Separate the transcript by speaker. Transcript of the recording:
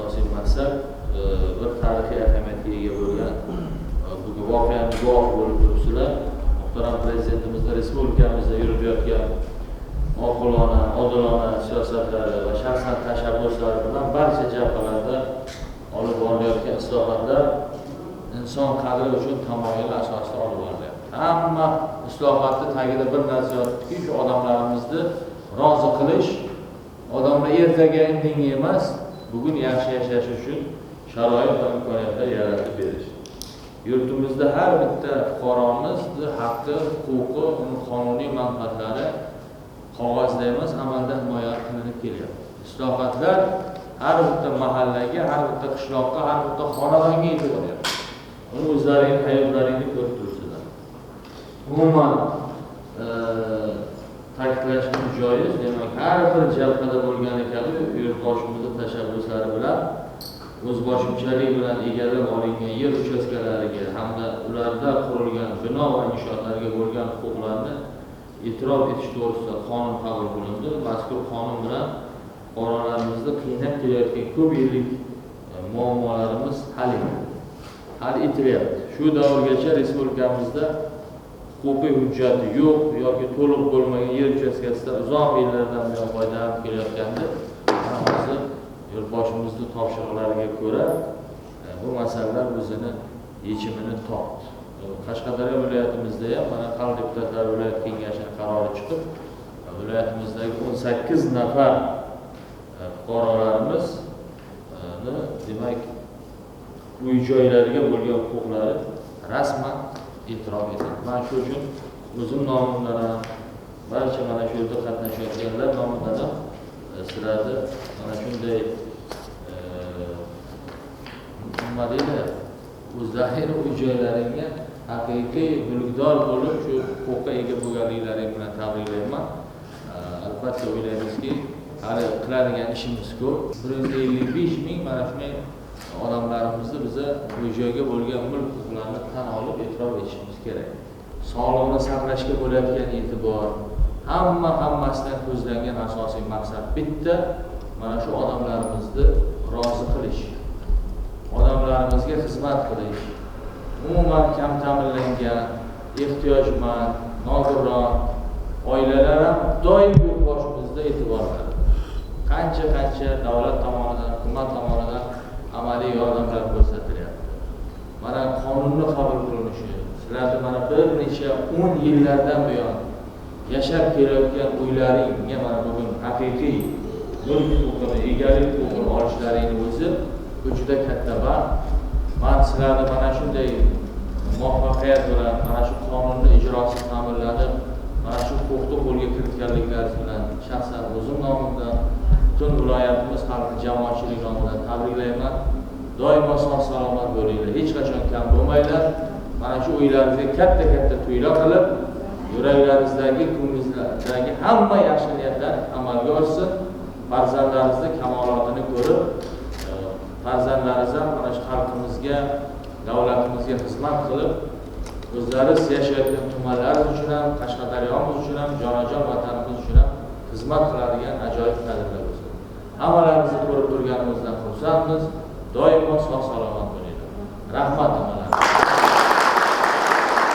Speaker 1: asosiy maqsad bir tarixiy ahamiyatga ega bo'lgan bugun voqeani guvoh bo'lib turibsizlar. Muhtaram Prezidentimizning respublikamizda yurilayotgan oqilona, odilona siyosatlari va shaxsan tashabbuslari bilan barcha jabhalarda olib borilayotgan islohotlar inson qadri uchun tamoyil asosida olib borilyapti. Hamma islohotni tagida bir narsa yotibdiki, shu odamlarimizni rozi qilish, odamlar ertaga indinga emas, bugun yaxshi yashash uchun sharoit va imkoniyatlar yaratib berish. Yurtimizda har bitta fuqaromizning haqqi, huquqi, uning qonuniy manfaatlari qog'ozda emas, amalda himoya qilinib kelyapti. Islohotlar har bitta mahallaga, har bitta qishloqqa, har bitta xonadonga yetib boryapti. Uni o'zlaringiz hayotlaringni ko'rib turibsizlar. Umuman ta'kidlashimiz joiz, demak, har bir jabhada bo'lgani kabi yurtboshimizning tashabbuslari bilan o'zboshimchalik bilan egallab olingan yer uchastkalariga hamda ularda qurilgan bino va inshootlarga bo'lgan huquqlarni e'tirof etish to'g'risida qonun qabul qilindi. Mazkur qonun bilan fuqarolarimizni qiynab kelayotgan ko'p yillik muammolarimiz hal etilyapti. Shu davrgacha respublikamizda huquqiy hujjati yo'q yoki to'liq bo'lmagan yer uchastkasida uzoq yillardan buyon foydalanib kelayotgandi. Hozir yurtboshimizning topshiriqlariga ko'ra bu masalalar o'zini yechimini topdi. Qashqadaryo viloyatimizda ham mana xalq deputatlari viloyat kengashining qarori chiqib, viloyatimizdagi 18 nafar fuqarolarimiz demak uy-joylariga bo'lgan huquqlari rasman e'tirof etildi. Men shu uchun o'zim nomimdan ham, barcha mana shu yerda qatnashayotganlar nomidan ham sizlarni mana shunday nima deydi, o'zlaringiz uy-joylaringga haqiqiy mulkdor bo'lib shu huquqqa ega bo'lganliklaring bilan tabriklayman. Albatta o'ylaymizki, hali qiladigan ishimiz ko'p. 155 ming mana shunday odamlarimizni biza uy-joyga bo'lgan mulk huquqlarini tan olib e'tirof etishimiz kerak. Sog'liqni saqlashga bo'layotgan e'tibor, hammasidan ko'zlangan asosiy maqsad bitta, mana shu odamlarimizni rozi qilish, odamlarimizga xizmat qilish. Umuman kam ta'minlangan, ehtiyojmand, nogiron oilalar ham doim boshimizda e'tibor qiladi. Qancha davlat tomonidan, hukumat tomonidan amaliy yordamlar ko'rsatilyapti. Mana qonunni qabul qilinishi, sizlarni mana bir necha 10 yillardan buyon yashab kelayotgan uylaringga mana bugun haqiqiy mulk huquqini, egalik huquqini olishlaringni o'zi juda katta baxt. Men sizlarni mana shunday muvaffaqiyat bilan mana shu qonunni ijrosi ta'minlanib, mana shu huquqni qo'lga kiritganliklaringiz bilan shaxsan o'zim nomimdan, butun viloyatimiz xalqi jamoatchilik nomidan tabriklayman. Doimo sog' salomat bo'linglar, hech qachon kam bo'lmanglar. Mana shu uylaringizga katta to'ylar qilib, yuraklaringizdagi, ko'nglingizdagi hamma yaxshi niyatlar amalga oshsin. Farzandlaringizni kamolotini ko'rib, farzandlaringiz ham mana shu xalqimizga, davlatimizga xizmat qilib, o'zlariz yashayotgan tumanlarimiz uchun ham, Qashqadaryomiz uchun ham, jonajon vatanimiz uchun ham xizmat qiladigan ajoyib kadrlar bo'lsin. Hammalarimizni ko'rib turganimizdan xursandmiz. Doimo sog' salomat bo'linglar. Rahmat hammalarga.